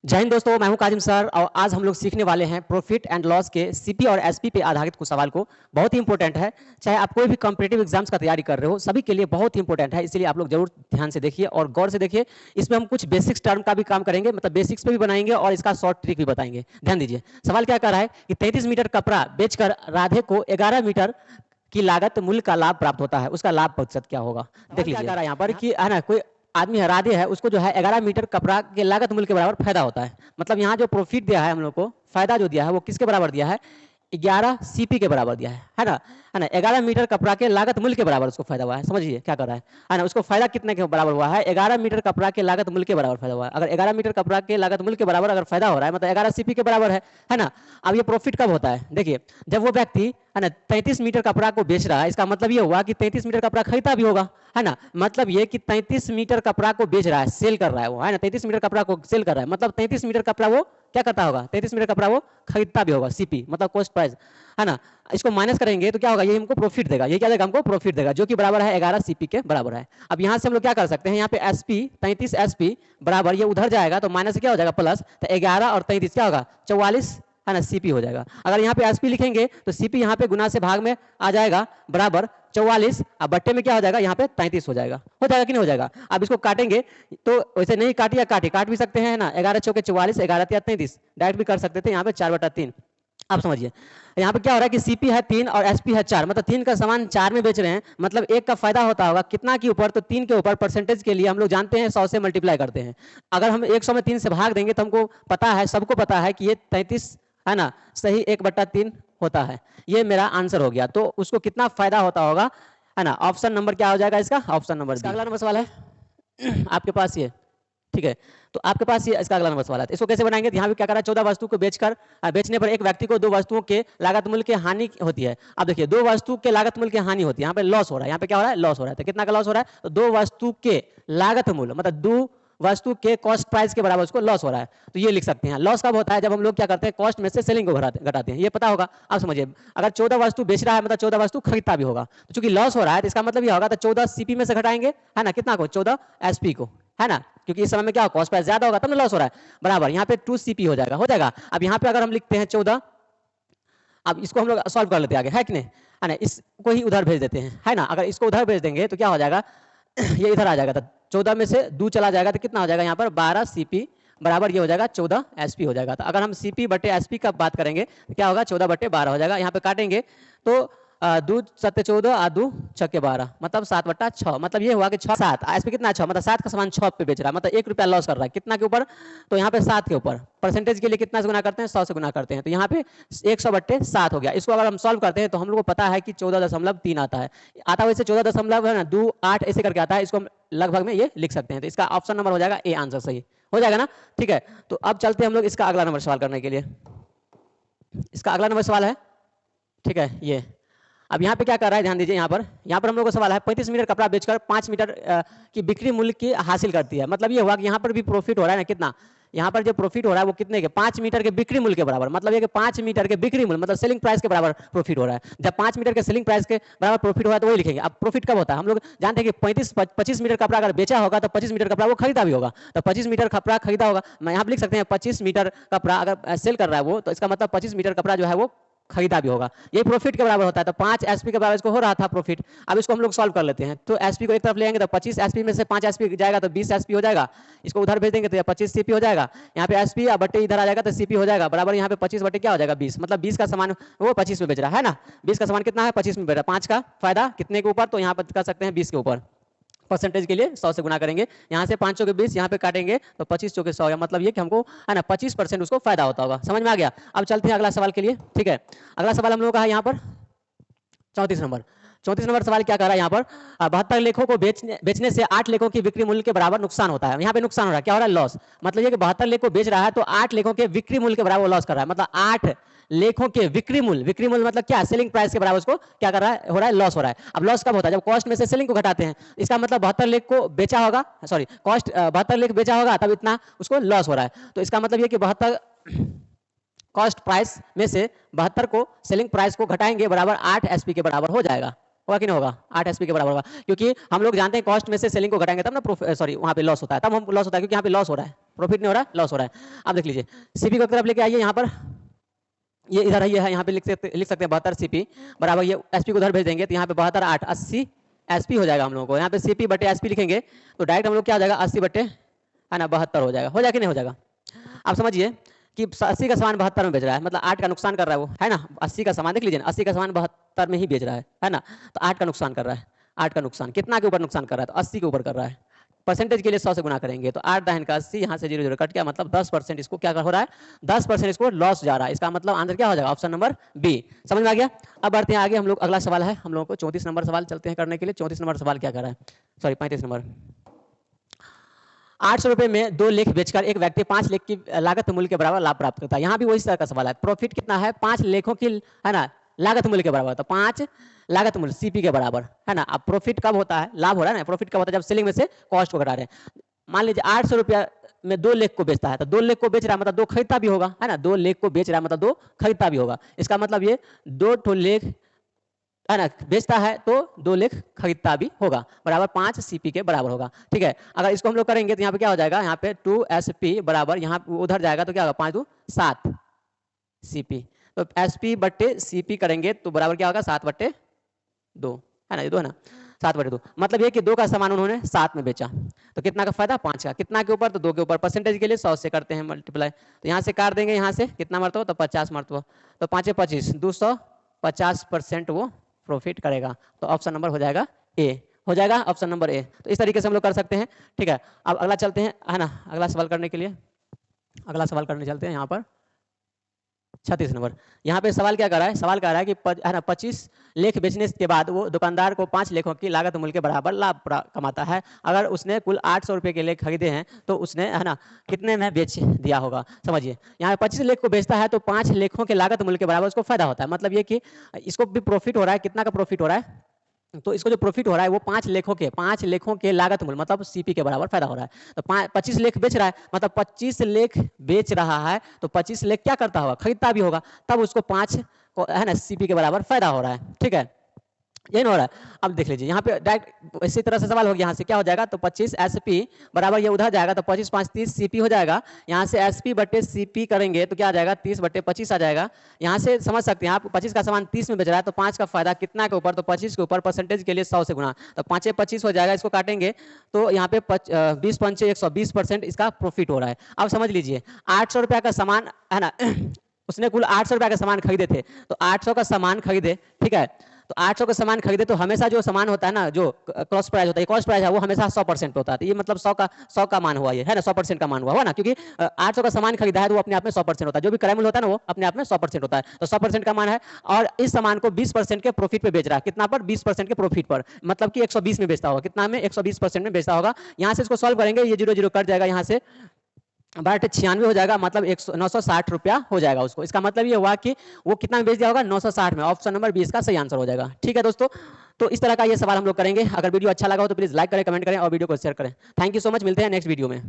जय हिंद दोस्तों, मैं हूं काजिम सर और आज हम लोग सीखने वाले हैं प्रॉफिट एंड लॉस के सीपी और एसपी पे आधारित कुछ सवाल को। बहुत ही इंपॉर्टेंट है, चाहे आप कोई भी कॉम्पिटिटिव एग्जाम्स का तैयारी कर रहे हो, सभी के लिए बहुत ही इंपॉर्टेंट है। इसलिए आप लोग जरूर ध्यान से देखिए और गौर से देखिए। इसमें हम कुछ बेसिक्स टर्म का भी काम करेंगे, मतलब बेसिक्स पे भी बनाएंगे और इसका शॉर्ट ट्रिक भी बताएंगे। ध्यान दीजिए, सवाल क्या कर रहा है कि 33 मीटर कपड़ा बेचकर राधे को 11 मीटर की लागत मूल्य का लाभ प्राप्त होता है, उसका लाभ प्रतिशत क्या होगा। देख लीजिए क्या कर रहा है यहाँ पर कि है ना, कोई आदमी राधे है, उसको जो है 11 मीटर कपड़ा के लागत मूल्य के बराबर फायदा होता है। मतलब यहाँ जो प्रॉफिट दिया है हम लोग को, फायदा जो दिया है वो किसके बराबर दिया है, 11 सीपी के बराबर दिया है ना। है ना, 11 मीटर कपड़ा के लागत मूल्य के बराबर उसको फायदा हुआ है। समझिए क्या कर रहा है ना, उसको फायदा कितने के बराबर हुआ है, 11 मीटर कपड़ा के लागत मूल्य के बराबर फायदा हुआ है। अगर 11 मीटर कपड़ा के लागत मूल्य के बराबर अगर फायदा हो रहा है, मतलब 11 सीपी के बराबर है ना। अब ये प्रॉफिट कब होता है, देखिए जब वो व्यक्ति है ना 33 मीटर कपड़ा को बेच रहा है, इसका मतलब ये हुआ कि 33 मीटर कपड़ा खरीदा भी होगा, है ना। मतलब ये कि 33 मीटर कपड़ा को बेच रहा है, सेल कर रहा है वो, है ना। 33 मीटर कपड़ा को सेल कर रहा है, मतलब 33 मीटर कपड़ा वो क्या करता होगा, 33 मीटर कपड़ा वो खरीदता भी होगा, सीपी मतलब कॉस्ट प्राइस, है ना। इसको माइनस करेंगे तो क्या होगा, ये हमको प्रॉफिट देगा। ये क्या देगा, हमको प्रॉफिट देगा, जो कि बराबर है 11 सीपी के बराबर है। अब यहां से हम लोग क्या कर सकते हैं, यहाँ पे एसपी 33 एसपी बराबर, ये उधर जाएगा तो माइनस क्या हो जाएगा प्लस, तो 11 और 33 क्या होगा 44, है ना, सीपी हो जाएगा। अगर यहाँ पे एसपी लिखेंगे तो सीपी यहाँ पे गुना से भाग में आ जाएगा बराबर 44, अब बट्टे में क्या हो जाएगा, यहाँ पे 33 हो जाएगा कि नहीं हो जाएगा। अब इसको काटेंगे तो वैसे नहीं काटिए, काट भी सकते हैं ना, 11 चौके 44, 11 तिया 33, डायरेक्ट भी कर सकते थे, यहाँ पे 4/3। आप समझिए यहाँ पे क्या हो रहा है कि सीपी है 3 और एसपी है 4, मतलब 3 का सामान 4 में बेच रहे हैं, मतलब एक का फायदा होता होगा कितना के ऊपर, तो 3 के ऊपर। परसेंटेज के लिए हम लोग जानते हैं 100 से मल्टीप्लाई करते हैं। अगर हम 100 में 3 से भाग देंगे तो हमको पता है, सबको पता है कि ये 33 है ना, सही 1/3 होता है। ये मेरा आंसर हो गया। तो उसको कितना फायदा होता होगा, है ना। ऑप्शन नंबर क्या हो जाएगा इसका, ऑप्शन नंबर अगला नंबर सवाल है आपके पास ये, ठीक है। तो आपके पास ये इसका अगला नंबर सवाल है, इसको कैसे बनाएंगे। यहाँ भी क्या करा, 14 वस्तु को बेचकर बेचने पर एक व्यक्ति को 2 वस्तुओं के लागत मूल्य की हानि होती है। अब देखिए 2 वस्तु के लागत मूल्य की हानि होती है, यहाँ पे लॉस हो रहा है। यहाँ पे क्या हो रहा है, लॉस हो रहा है। तो कितना का लॉस हो रहा है, तो 2 वस्तु के लागत मूल्य मतलब 2 वस्तु के कॉस्ट प्राइस के बराबर उसको लॉस हो रहा है। तो ये लिख सकते हैं। लॉस कब होता है, जब हम लोग क्या करते हैं, कॉस्ट में से सेलिंग को घटाते हैं, ये पता होगा। अब समझिए, अगर 14 वस्तु बेच रहा है मतलब 14 वस्तु खरीदता भी होगा, तो चूंकि लॉस हो रहा है तो इसका मतलब ये होगा, तो 14 सीपी में से घटाएंगे, है ना, कितना को, 14 एसपी को, है ना, क्योंकि इस समय में क्या कॉस्ट प्राइस ज्यादा होगा तब ना लॉस हो रहा है, बराबर यहाँ पे 2 सीपी हो जाएगा। अब यहाँ पे अगर हम लिखते हैं 14, अब इसको हम लोग सॉल्व कर लेते हैं आगे, है कि नहीं, है ना। इसको ही उधर भेज देते हैं, है ना। अगर इसको उधर भेज देंगे तो क्या हो जाएगा ये इधर आ जाएगा, तो 14 में से 2 चला जाएगा तो कितना हो जाएगा यहाँ पर 12 सीपी बराबर ये हो जाएगा 14 एसपी हो जाएगा। तो अगर हम सीपी बटे एसपी का बात करेंगे तो क्या होगा 14/12 हो जाएगा। यहाँ पे काटेंगे तो 2 7 14 और 2 6 12 मतलब 7/6, मतलब ये हुआ कि 6 7 एसपी कितना 6, मतलब 7 का सामान 6 पे बेच रहा है, मतलब 1 रुपया लॉस कर रहा है, कितना के ऊपर, तो यहाँ पे 7 के ऊपर। परसेंटेज के लिए कितना से गुना करते हैं, 100 से गुना करते हैं, तो यहाँ पे 100/7 हो गया। इसको अगर हम सॉल्व करते हैं तो हम लोग को पता है कि 14.3 आता है, वैसे 14 है ना 2 8 ऐसे करके आता है, इसको हम लगभग में ये लिख सकते हैं। तो इसका ऑप्शन नंबर हो जाएगा ए, आंसर सही हो जाएगा ना, ठीक है। तो अब चलते हैं हम लोग इसका अगला नंबर सवाल करने के लिए। इसका अगला नंबर सवाल है, ठीक है ये। अब यहाँ पे क्या कर रहा है, ध्यान दीजिए, यहाँ पर हम लोग को सवाल है 35 मीटर कपड़ा बेचकर 5 मीटर की बिक्री मूल्य की हासिल करती है। मतलब ये हुआ कि यहाँ पर भी प्रॉफिट हो रहा है ना, कितना, यहाँ पर जो प्रॉफिट हो रहा है वो कितने के, 5 मीटर के बिक्री मूल्य के बराबर। मतलब ये कि 5 मीटर के बिक्री मूल्य मतलब सेलिंग प्राइस के बराबर प्रॉफिट हो रहा है। जब 5 मीटर के सेलिंग प्राइस के बराबर प्रॉफिट हो रहा है तो वही लिखेंगे। अब प्रॉफिट कब होता है, हम लोग जानते हैं कि 25 मीटर कपड़ा अगर बेचा होगा तो 25 मीटर कपड़ा वो खरीदा भी होगा, तो 25 मीटर कपड़ा खरीदा होगा। मैं यहाँ पर लिख सकते हैं 25 मीटर कपड़ा अगर सेल कर रहा है वो, तो इसका मतलब 25 मीटर कपड़ा जो है वो खरीदा भी होगा, ये प्रॉफिट के बराबर होता है। तो 5 एसपी के बराबर इसको हो रहा था प्रॉफिट। अब इसको हम लोग सॉल्व कर लेते हैं। तो एसपी को एक तरफ ले आएंगे तो 25 एसपी में से 5 एसपी जाएगा तो 20 एसपी हो जाएगा। इसको उधर भेज देंगे तो 25 सीपी हो जाएगा। यहाँ पे एसपी या बट्टे इधर आ जाएगा तो सीपी हो जाएगा बराबर, यहाँ पे 25 बट्टे क्या हो जाएगा 20, मतलब 20 का सामान वो 25 में बेच रहा है ना। 20 का सामान कितना है 25 में बेच रहा है, 5 का फायदा कितने के ऊपर, तो यहाँ पर कर सकते हैं 20 के ऊपर। परसेंटेज के लिए 100 से गुना करेंगे, यहाँ से 5 चौके 20, यहाँ पे काटेंगे तो 25 चौके 100, मतलब ये कि हमको है ना 25% उसको फायदा होता होगा। समझ में आ गया। अब चलते हैं अगला सवाल के लिए, ठीक है। अगला सवाल हम लोग का है यहाँ पर 34 नंबर। 34 नंबर सवाल क्या कर रहा है यहाँ पर, 72 लेखों को बेचने से 8 लेखों की बिक्री मूल्य के बराबर नुकसान होता है। यहाँ पे नुकसान हो रहा है, क्या हो रहा है, लॉस। मतलब ये कि 72 लेख को बेच रहा है तो 8 लेखों के बिक्री मूल्य के बराबर लॉस कर रहा है, मतलब 8 लेखों के बिक्री मूल्य मतलब क्या, सेलिंग प्राइस के बराबर उसको क्या कर रहा है, हो रहा है लॉस हो रहा है। अब लॉस कब होता है, जब कॉस्ट में से सेलिंग को घटाते हैं। इसका मतलब 72 लेख को बेचा होगा, सॉरी कॉस्ट 72 लेख बेचा होगा तब इतना उसको लॉस हो रहा है। तो इसका मतलब ये कि 72 कॉस्ट प्राइस में से 72 को सेलिंग प्राइस को घटाएंगे बराबर 8 एसपी के बराबर हो जाएगा, होगा कि नहीं होगा, 8 एसपी के बराबर होगा। क्योंकि हम लोग जानते हैं कॉस्ट में से सेलिंग को घटाएंगे तब ना सॉरी वहां पे लॉस होता है, तब हम लॉस होता है क्योंकि यहाँ पे लॉस हो रहा है। प्रॉफिट नहीं हो रहा है, लॉस हो रहा है। अब देख लीजिए सीपी को तरफ लेके आइए, यहाँ पर ये इधर है, ये है, यहाँ पे लिख सकते हैं 72 सीपी बराबर, ये एसपी को उधर भेज देंगे तो यहाँ पे 72 8 80 एसपी हो जाएगा हम लोगों को। यहाँ पे सीपी बटे एसपी लिखेंगे तो डायरेक्ट हम लोग क्या हो जाएगा 80 बटे है ना 72 हो जाएगा। हो जाएगा कि नहीं हो जाएगा? आप समझिए कि 80 का सामान 72 में बेच रहा है, मतलब 8 का नुकसान कर रहा है वो, है ना। 80 का सामान देख लीजिए, 80 का सामान 72 में ही बेच रहा है ना, तो 8 का नुकसान कर रहा है। 8 का नुकसान कितना के ऊपर नुकसान कर रहा है? तो 80 के ऊपर कर रहा है। परसेंटेज के लिए 100 से गुना करेंगे तो 8 दाहिन का 80, यहाँ से 0 0 कट गया, मतलब 10% इसको क्या हो रहा है, 10% इसको लॉस जा रहा है। इसका मतलब आंसर क्या हो जाएगा? Option number B. समझ में आ गया? अब बढ़ते हैं आगे, हम लोग अगला सवाल है हम लोगों को 34 नंबर सवाल चलते हैं करने के लिए। 34 नंबर सवाल क्या कर रहा है, सॉरी 35 नंबर। 800 रुपए में 2 लेख बेचकर एक व्यक्ति 5 लेख की लागत मूल्य के बराबर लाभ प्राप्त करता है। यहाँ भी वही तरह का सवाल है, प्रॉफिट कितना है? 5 लेखों की है ना लागत मूल्य के बराबर, तो 5 लागत मूल्य सीपी के बराबर, है ना। अब प्रॉफिट कब होता है? लाभ हो रहा है ना, प्रॉफिट कब होता है? जब सेलिंग में से कॉस्ट को घटा रहे हैं। मान लीजिए 800 रुपया में 2 लेख को बेचता है, तो 2 लेख को बेच रहा है मतलब 2 खरीदता भी होगा, है ना। 2 लेख को बेच रहा है मतलब 2 खरीदता भी होगा। इसका मतलब ये 2 ठो लेख है ना बेचता है तो 2 लेख खरीदता भी होगा, बराबर 5 सीपी के बराबर होगा। ठीक है, अगर इसको हम लोग करेंगे तो यहाँ पे क्या हो जाएगा, यहाँ पे 2 एसपी बराबर, यहाँ उधर जाएगा तो क्या होगा 5 2 7 सीपी, तो एसपी बट्टे सीपी करेंगे तो बराबर क्या होगा 7 बट्टे 2, है ना, ये 2 है ना, 7 बटे 2, मतलब ये कि 2 का सामान उन्होंने 7 में बेचा, तो कितना का फायदा? 5 का। कितना के ऊपर? तो 2 के ऊपर। परसेंटेज के लिए 100 से करते हैं मल्टीप्लाई, तो यहाँ से काट देंगे, यहाँ से कितना मरतबा? तो 50 मरतबा, तो 5 25 250% वो प्रॉफिट करेगा, तो ऑप्शन नंबर हो जाएगा ए, हो जाएगा ऑप्शन नंबर ए। तो इस तरीके से हम लोग कर सकते हैं। ठीक है, अब अगला चलते हैं, है ना, अगला सवाल करने के लिए, अगला सवाल करने चलते हैं यहाँ पर 36 नंबर। यहाँ पे सवाल क्या कर रहा है? सवाल कर रहा है कि है ना 25 लेख बेचने के बाद वो दुकानदार को 5 लेखों की लागत मूल्य के बराबर लाभ कमाता है। अगर उसने कुल 800 रुपये के लेख खरीदे हैं तो उसने है ना कितने में बेच दिया होगा? समझिए, यहाँ पे 25 लेख को बेचता है तो 5 लेखों के लागत मूल्य के बराबर उसको फायदा होता है। मतलब ये कि इसको भी प्रॉफिट हो रहा है। कितना का प्रॉफिट हो रहा है? तो इसको जो प्रॉफिट हो रहा है वो 5 लेखों के लागत मूल्य मतलब सीपी के बराबर फायदा हो रहा है। तो 25 लेख बेच रहा है, मतलब 25 लेख बेच रहा है तो 25 लेख क्या करता होगा? खरीदता भी होगा, तब उसको 5 को है ना सीपी के बराबर फायदा हो रहा है। ठीक है, यही ना हो रहा है। अब देख लीजिए यहाँ पे डायरेक्ट इसी तरह से सवाल हो गया, यहाँ से क्या हो जाएगा? तो 25 एसपी बराबर, ये उधर जाएगा तो 25 5 30 सीपी हो जाएगा। यहाँ से एसपी बटे सीपी करेंगे तो क्या आ जाएगा? 30 बटे 25 आ जाएगा। यहाँ से समझ सकते हैं आप, 25 का सामान 30 में बेच रहा है तो 5 का फायदा कितना के ऊपर? तो 25 के ऊपर, परसेंटेज के लिए 100 से गुना, तो 5 25 हो जाएगा। इसको काटेंगे तो यहाँ पे 20 पंचे 120% इसका प्रॉफिट हो रहा है। अब समझ लीजिए 800 रुपया का सामान है ना उसने कुल 800 रुपया का सामान खरीदे थे, तो 800 का सामान खरीदे, ठीक है, तो 800 का सामान खरीदे तो हमेशा जो सामान होता है ना, जो कॉस्ट प्राइस होता है, कॉस्ट प्राइस है वो हमेशा 100% होता है। ये मतलब 100 का मान हुआ, ये है ना 100% का मान हुआ ना, क्योंकि 800 का सामान खरीदा है तो वो अपने आप में 100% होता है। जो भी क्रय मूल्य होता है ना वो अपने आप में 100% होता है, तो 100% का मान है। और इस सामान को 20% के प्रॉफिट पे बेच रहा है। कितना पर? 20% के प्रॉफिट पर, मतलब कि 120 में बेचता होगा। कितना में? 120% में बेचता होगा। यहाँ से इसको सॉल्व करेंगे, ये 0 0 कट जाएगा, यहाँ से 96 हो जाएगा, मतलब 960 रुपया हो जाएगा उसको। इसका मतलब ये हुआ कि वो कितना में बेच दिया होगा? 960 में। ऑप्शन नंबर 20 का सही आंसर हो जाएगा। ठीक है दोस्तों, तो इस तरह का ये सवाल हम लोग करेंगे। अगर वीडियो अच्छा लगा हो तो प्लीज लाइक करें, कमेंट करें और वीडियो को शेयर करें। थैंक यू सो मच, मिलते हैं नेक्स्ट वीडियो में।